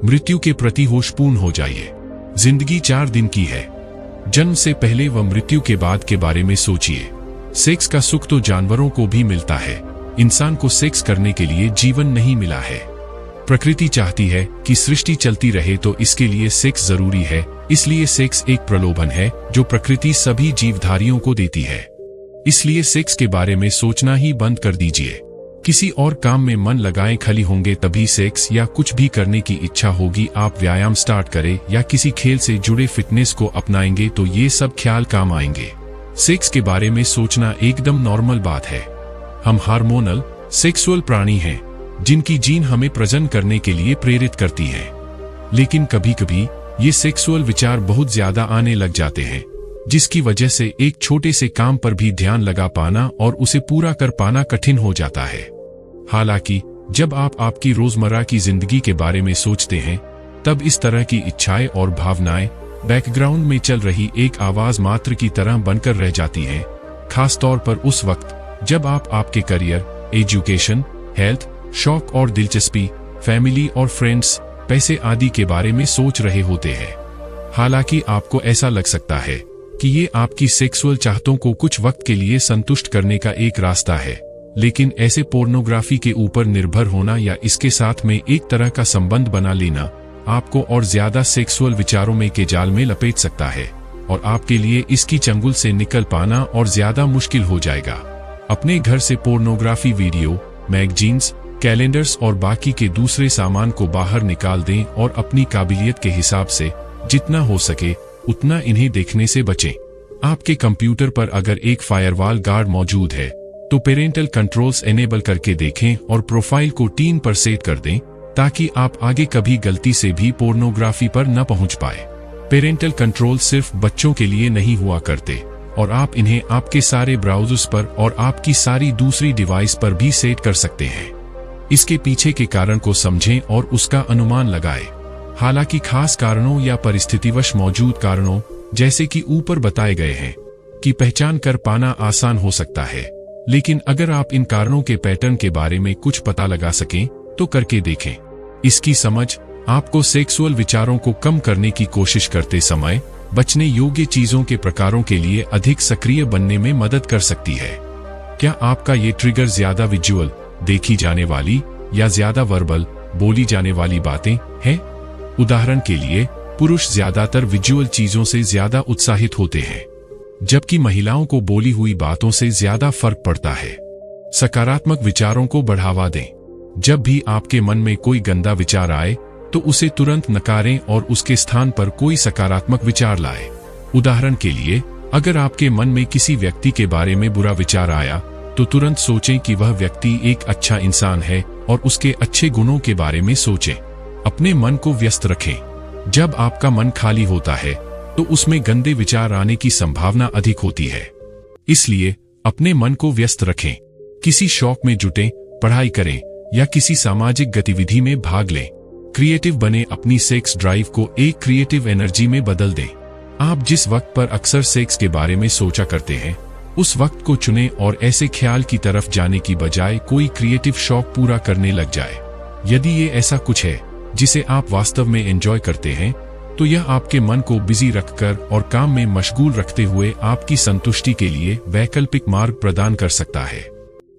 मृत्यु के प्रति होशपूर्ण हो जाइए। जिंदगी 4 दिन की है। जन्म से पहले व मृत्यु के बाद के बारे में सोचिए। सेक्स का सुख तो जानवरों को भी मिलता है, इंसान को सेक्स करने के लिए जीवन नहीं मिला है। प्रकृति चाहती है कि सृष्टि चलती रहे, तो इसके लिए सेक्स जरूरी है। इसलिए सेक्स एक प्रलोभन है जो प्रकृति सभी जीवधारियों को देती है। इसलिए सेक्स के बारे में सोचना ही बंद कर दीजिए। किसी और काम में मन लगाएं, खाली होंगे तभी सेक्स या कुछ भी करने की इच्छा होगी। आप व्यायाम स्टार्ट करें या किसी खेल से जुड़े फिटनेस को अपनाएंगे तो ये सब ख्याल काम आएंगे। सेक्स के बारे में सोचना एकदम नॉर्मल बात है। हम हार्मोनल सेक्सुअल प्राणी हैं, जिनकी जीन हमें प्रजनन करने के लिए प्रेरित करती है। लेकिन कभी कभी ये सेक्सुअल विचार बहुत ज्यादा आने लग जाते हैं, जिसकी वजह से एक छोटे से काम पर भी ध्यान लगा पाना और उसे पूरा कर पाना कठिन हो जाता है। हालांकि जब आप आपकी रोजमर्रा की जिंदगी के बारे में सोचते हैं, तब इस तरह की इच्छाएं और भावनाएं बैकग्राउंड में चल रही एक आवाज मात्र की तरह बनकर रह जाती हैं, खास तौर पर उस वक्त जब आप आपके करियर, एजुकेशन, हेल्थ, शौक और दिलचस्पी, फैमिली और फ्रेंड्स, पैसे आदि के बारे में सोच रहे होते हैं। हालांकि आपको ऐसा लग सकता है कि ये आपकी सेक्सुअल चाहतों को कुछ वक्त के लिए संतुष्ट करने का एक रास्ता है, लेकिन ऐसे पोर्नोग्राफी के ऊपर निर्भर होना या इसके साथ में एक तरह का संबंध बना लेना आपको और ज्यादा सेक्सुअल विचारों में के जाल में लपेट सकता है और आपके लिए इसकी चंगुल से निकल पाना और ज्यादा मुश्किल हो जाएगा। अपने घर से पोर्नोग्राफी वीडियो, मैगजीन्स, कैलेंडर्स और बाकी के दूसरे सामान को बाहर निकाल दें और अपनी काबिलियत के हिसाब से जितना हो सके उतना इन्हें देखने से बचें। आपके कंप्यूटर पर अगर एक फायरवॉल गार्ड मौजूद है तो पेरेंटल कंट्रोल्स एनेबल करके देखें और प्रोफाइल को 3 पर सेट कर दें, ताकि आप आगे कभी गलती से भी पोर्नोग्राफी पर न पहुंच पाए। पेरेंटल कंट्रोल सिर्फ बच्चों के लिए नहीं हुआ करते और आप इन्हें आपके सारे ब्राउजर्स पर और आपकी सारी दूसरी डिवाइस पर भी सेट कर सकते हैं। इसके पीछे के कारण को समझें और उसका अनुमान लगाएं। हालांकि खास कारणों या परिस्थितिवश मौजूद कारणों, जैसे कि ऊपर बताए गए हैं, की पहचान कर पाना आसान हो सकता है, लेकिन अगर आप इन कारणों के पैटर्न के बारे में कुछ पता लगा सकें तो करके देखें। इसकी समझ आपको सेक्सुअल विचारों को कम करने की कोशिश करते समय बचने योग्य चीजों के प्रकारों के लिए अधिक सक्रिय बनने में मदद कर सकती है। क्या आपका ये ट्रिगर ज्यादा विजुअल, देखी जाने वाली, या ज्यादा वर्बल, बोली जाने वाली बातें हैं? उदाहरण के लिए, पुरुष ज्यादातर विजुअल चीजों से ज्यादा उत्साहित होते हैं, जबकि महिलाओं को बोली हुई बातों से ज्यादा फर्क पड़ता है। सकारात्मक विचारों को बढ़ावा दें। जब भी आपके मन में कोई गंदा विचार आए तो उसे तुरंत नकारें और उसके स्थान पर कोई सकारात्मक विचार लाएं। उदाहरण के लिए, अगर आपके मन में किसी व्यक्ति के बारे में बुरा विचार आया तो तुरंत सोचें कि वह व्यक्ति एक अच्छा इंसान है और उसके अच्छे गुणों के बारे में सोचें। अपने मन को व्यस्त रखें। जब आपका मन खाली होता है तो उसमें गंदे विचार आने की संभावना अधिक होती है। इसलिए अपने मन को व्यस्त रखें। किसी शौक में जुटें, पढ़ाई करें या किसी सामाजिक गतिविधि में भाग लें। क्रिएटिव बने, अपनी सेक्स ड्राइव को एक क्रिएटिव एनर्जी में बदल दें। आप जिस वक्त पर अक्सर सेक्स के बारे में सोचा करते हैं, उस वक्त को चुनें और ऐसे ख्याल की तरफ जाने की बजाय कोई क्रिएटिव शौक पूरा करने लग जाए। यदि ये ऐसा कुछ है जिसे आप वास्तव में एंजॉय करते हैं, तो यह आपके मन को बिजी रखकर और काम में मशगूल रखते हुए आपकी संतुष्टि के लिए वैकल्पिक मार्ग प्रदान कर सकता है।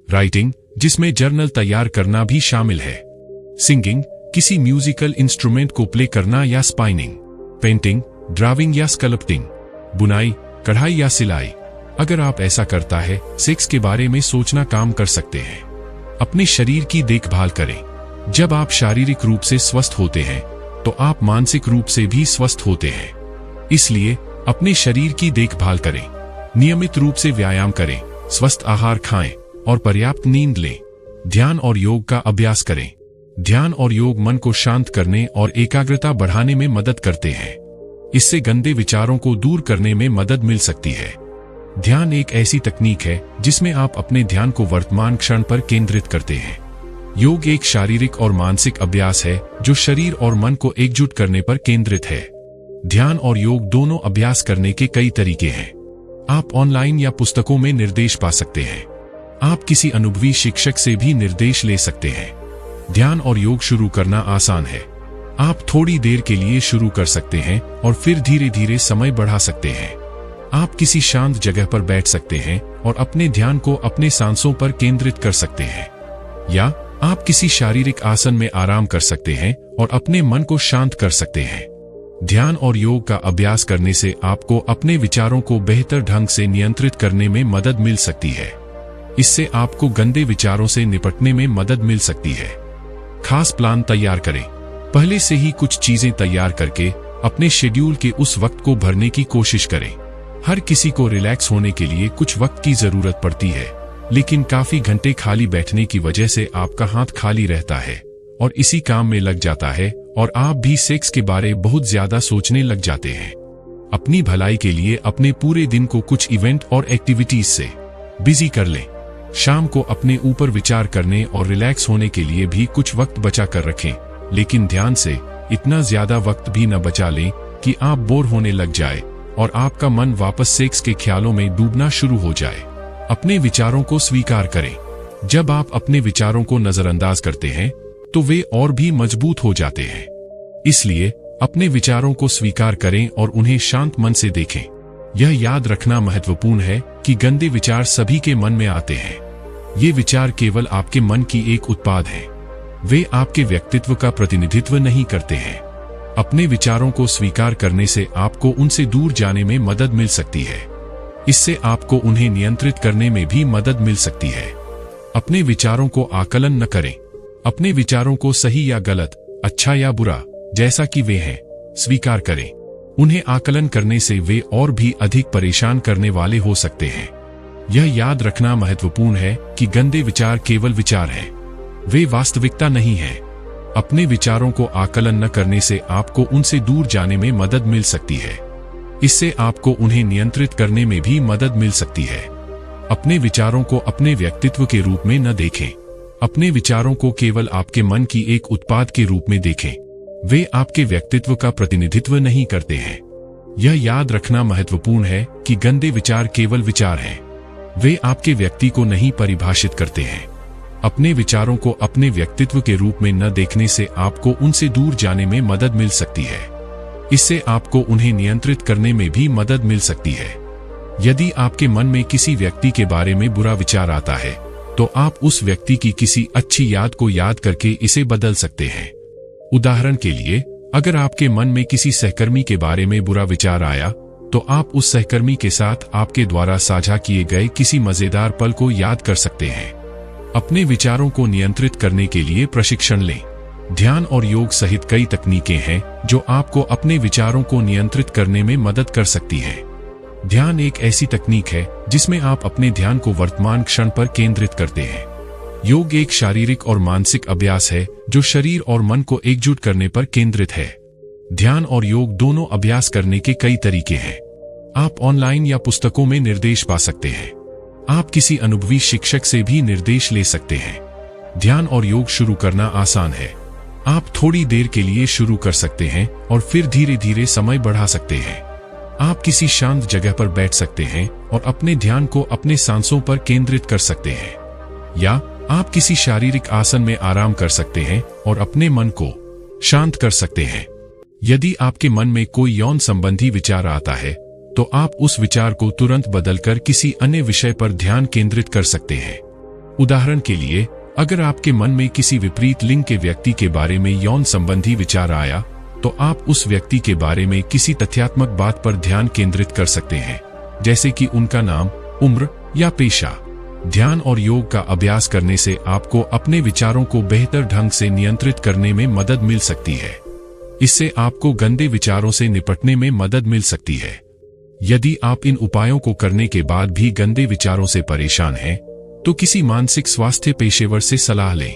राइटिंग, जिसमें जर्नल तैयार करना भी शामिल है। सिंगिंग, किसी म्यूजिकल इंस्ट्रूमेंट को प्ले करना या स्पाइनिंग। पेंटिंग, ड्राइंग या स्कल्पटिंग। बुनाई, कढ़ाई या सिलाई। अगर आप ऐसा करता है, सेक्स के बारे में सोचना काम कर सकते हैं। अपने शरीर की देखभाल करें। जब आप शारीरिक रूप से स्वस्थ होते हैं तो आप मानसिक रूप से भी स्वस्थ होते हैं। इसलिए अपने शरीर की देखभाल करें। नियमित रूप से व्यायाम करें, स्वस्थ आहार खाएं और पर्याप्त नींद लें। ध्यान और योग का अभ्यास करें। ध्यान और योग मन को शांत करने और एकाग्रता बढ़ाने में मदद करते हैं। इससे गंदे विचारों को दूर करने में मदद मिल सकती है। ध्यान एक ऐसी तकनीक है जिसमें आप अपने ध्यान को वर्तमान क्षण पर केंद्रित करते हैं। योग एक शारीरिक और मानसिक अभ्यास है जो शरीर और मन को एकजुट करने पर केंद्रित है। ध्यान और योग दोनों अभ्यास करने के कई तरीके हैं। आप ऑनलाइन या पुस्तकों में निर्देश पा सकते हैं। आप किसी अनुभवी शिक्षक से भी निर्देश ले सकते हैं। ध्यान और योग शुरू करना आसान है। आप थोड़ी देर के लिए शुरू कर सकते हैं और फिर धीरे धीरे समय बढ़ा सकते हैं। आप किसी शांत जगह पर बैठ सकते हैं और अपने ध्यान को अपने सांसों पर केंद्रित कर सकते हैं, या आप किसी शारीरिक आसन में आराम कर सकते हैं और अपने मन को शांत कर सकते हैं। ध्यान और योग का अभ्यास करने से आपको अपने विचारों को बेहतर ढंग से नियंत्रित करने में मदद मिल सकती है। इससे आपको गंदे विचारों से निपटने में मदद मिल सकती है। खास प्लान तैयार करें। पहले से ही कुछ चीजें तैयार करके अपने शेड्यूल के उस वक्त को भरने की कोशिश करें। हर किसी को रिलैक्स होने के लिए कुछ वक्त की जरूरत पड़ती है, लेकिन काफी घंटे खाली बैठने की वजह से आपका हाथ खाली रहता है और इसी काम में लग जाता है और आप भी सेक्स के बारे बहुत ज्यादा सोचने लग जाते हैं। अपनी भलाई के लिए अपने पूरे दिन को कुछ इवेंट और एक्टिविटीज से बिजी कर लें। शाम को अपने ऊपर विचार करने और रिलैक्स होने के लिए भी कुछ वक्त बचा कर रखें, लेकिन ध्यान से इतना ज्यादा वक्त भी न बचा लें कि आप बोर होने लग जाए और आपका मन वापस सेक्स के ख्यालों में डूबना शुरू हो जाए। अपने विचारों को स्वीकार करें। जब आप अपने विचारों को नजरअंदाज करते हैं तो वे और भी मजबूत हो जाते हैं। इसलिए अपने विचारों को स्वीकार करें और उन्हें शांत मन से देखें। यह याद रखना महत्वपूर्ण है कि गंदे विचार सभी के मन में आते हैं। ये विचार केवल आपके मन की एक उत्पाद है। वे आपके व्यक्तित्व का प्रतिनिधित्व नहीं करते हैं। अपने विचारों को स्वीकार करने से आपको उनसे दूर जाने में मदद मिल सकती है। इससे आपको उन्हें नियंत्रित करने में भी मदद मिल सकती है। अपने विचारों को आकलन न करें। अपने विचारों को सही या गलत, अच्छा या बुरा, जैसा कि वे हैं, स्वीकार करें। उन्हें आकलन करने से वे और भी अधिक परेशान करने वाले हो सकते हैं। यह याद रखना महत्वपूर्ण है कि गंदे विचार केवल विचार हैं, वे वास्तविकता नहीं हैं। अपने विचारों को आकलन न करने से आपको उनसे दूर जाने में मदद मिल सकती है। इससे आपको उन्हें नियंत्रित करने में भी मदद मिल सकती है। अपने विचारों को अपने व्यक्तित्व के रूप में न देखें। अपने विचारों को केवल आपके मन की एक उत्पाद के रूप में देखें। वे आपके व्यक्तित्व का प्रतिनिधित्व नहीं करते हैं। यह याद रखना महत्वपूर्ण है कि गंदे विचार केवल विचार हैं, वे आपके व्यक्ति को नहीं परिभाषित करते हैं। अपने विचारों को अपने व्यक्तित्व के रूप में न देखने से आपको उनसे दूर जाने में मदद मिल सकती है। इससे आपको उन्हें नियंत्रित करने में भी मदद मिल सकती है। यदि आपके मन में किसी व्यक्ति के बारे में बुरा विचार आता है, तो आप उस व्यक्ति की किसी अच्छी याद को याद करके इसे बदल सकते हैं। उदाहरण के लिए, अगर आपके मन में किसी सहकर्मी के बारे में बुरा विचार आया, तो आप उस सहकर्मी के साथ आपके द्वारा साझा किए गए किसी मजेदार पल को याद कर सकते हैं। अपने विचारों को नियंत्रित करने के लिए प्रशिक्षण लें। ध्यान और योग सहित कई तकनीकें हैं जो आपको अपने विचारों को नियंत्रित करने में मदद कर सकती हैं। ध्यान एक ऐसी तकनीक है जिसमें आप अपने ध्यान को वर्तमान क्षण पर केंद्रित करते हैं। योग एक शारीरिक और मानसिक अभ्यास है जो शरीर और मन को एकजुट करने पर केंद्रित है। ध्यान और योग दोनों अभ्यास करने के कई तरीके हैं। आप ऑनलाइन या पुस्तकों में निर्देश पा सकते हैं। आप किसी अनुभवी शिक्षक से भी निर्देश ले सकते हैं। ध्यान और योग शुरू करना आसान है। आप थोड़ी देर के लिए शुरू कर सकते हैं और फिर धीरे धीरे समय बढ़ा सकते हैं। आप किसी शांत जगह पर बैठ सकते हैं और अपने ध्यान को अपने सांसों पर केंद्रित कर सकते हैं, या आप किसी शारीरिक आसन में आराम कर सकते हैं और अपने मन को शांत कर सकते हैं। यदि आपके मन में कोई यौन संबंधी विचार आता है, तो आप उस विचार को तुरंत बदलकर किसी अन्य विषय पर ध्यान केंद्रित कर सकते हैं। उदाहरण के लिए, अगर आपके मन में किसी विपरीत लिंग के व्यक्ति के बारे में यौन संबंधी विचार आया, तो आप उस व्यक्ति के बारे में किसी तथ्यात्मक बात पर ध्यान केंद्रित कर सकते हैं, जैसे कि उनका नाम, उम्र या पेशा। ध्यान और योग का अभ्यास करने से आपको अपने विचारों को बेहतर ढंग से नियंत्रित करने में मदद मिल सकती है। इससे आपको गंदे विचारों से निपटने में मदद मिल सकती है। यदि आप इन उपायों को करने के बाद भी गंदे विचारों से परेशान हैं, तो किसी मानसिक स्वास्थ्य पेशेवर से सलाह लें।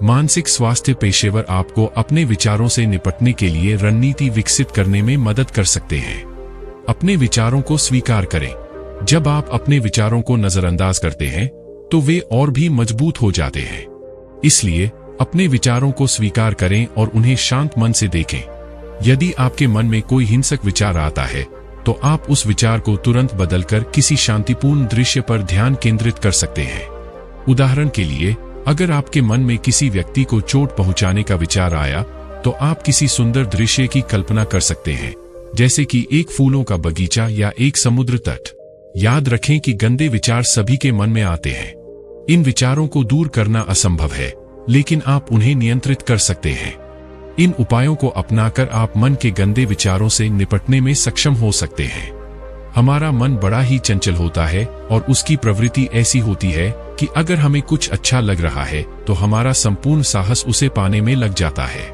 मानसिक स्वास्थ्य पेशेवर आपको अपने विचारों से निपटने के लिए रणनीति विकसित करने में मदद कर सकते हैं। अपने विचारों को स्वीकार करें। जब आप अपने विचारों को नजरअंदाज करते हैं, तो वे और भी मजबूत हो जाते हैं। इसलिए अपने विचारों को स्वीकार करें और उन्हें शांत मन से देखें। यदि आपके मन में कोई हिंसक विचार आता है, तो आप उस विचार को तुरंत बदलकर किसी शांतिपूर्ण दृश्य पर ध्यान केंद्रित कर सकते हैं। उदाहरण के लिए, अगर आपके मन में किसी व्यक्ति को चोट पहुंचाने का विचार आया, तो आप किसी सुंदर दृश्य की कल्पना कर सकते हैं, जैसे कि एक फूलों का बगीचा या एक समुद्र तट। याद रखें कि गंदे विचार सभी के मन में आते हैं। इन विचारों को दूर करना असंभव है, लेकिन आप उन्हें नियंत्रित कर सकते हैं। इन उपायों को अपनाकर आप मन के गंदे विचारों से निपटने में सक्षम हो सकते हैं। हमारा मन बड़ा ही चंचल होता है और उसकी प्रवृत्ति ऐसी होती है कि अगर हमें कुछ अच्छा लग रहा है तो हमारा संपूर्ण साहस उसे पाने में लग जाता है।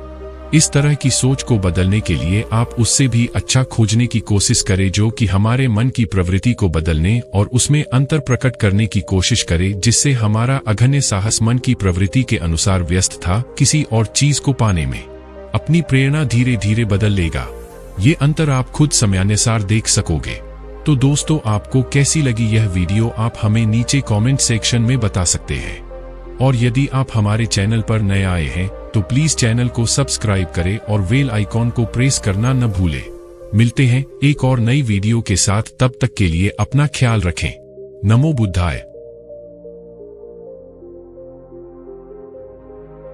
इस तरह की सोच को बदलने के लिए आप उससे भी अच्छा खोजने की कोशिश करें, जो कि हमारे मन की प्रवृत्ति को बदलने और उसमें अंतर प्रकट करने की कोशिश करे, जिससे हमारा अघन्य साहस मन की प्रवृत्ति के अनुसार व्यस्त था किसी और चीज को पाने में अपनी प्रेरणा धीरे धीरे बदल लेगा। ये अंतर आप खुद समयानुसार देख सकोगे। तो दोस्तों, आपको कैसी लगी यह वीडियो आप हमें नीचे कमेंट सेक्शन में बता सकते हैं। और यदि आप हमारे चैनल पर नए आए हैं तो प्लीज चैनल को सब्सक्राइब करें और बेल आइकॉन को प्रेस करना न भूलें। मिलते हैं एक और नई वीडियो के साथ, तब तक के लिए अपना ख्याल रखें। नमो बुद्धाय।